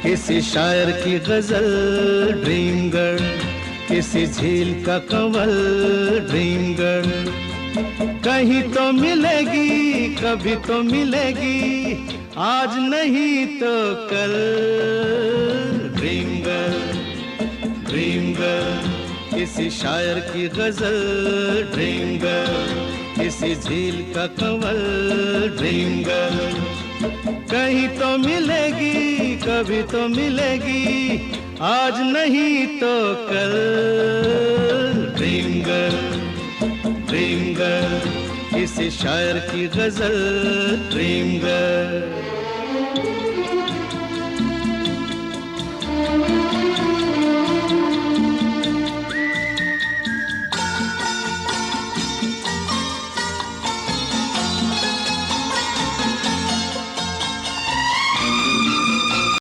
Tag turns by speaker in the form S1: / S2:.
S1: किसी शायर की गजल ड्रीम गर्ल, किसी झील का कंवल ड्रीम गर्ल। कहीं तो मिलेगी, कभी तो मिलेगी, आज नहीं तो कल। ड्रीम गर्ल, ड्रीम गर्ल, किसी शायर की गजल ड्रीम गर्ल, किसी झील का कंवल ड्रीम गर्ल। कहीं तो मिलेगी, कभी तो मिलेगी, आज नहीं तो कल। ड्रीम गर्ल, ड्रीम गर्ल, किसी शायर की गजल ड्रीम गर्ल।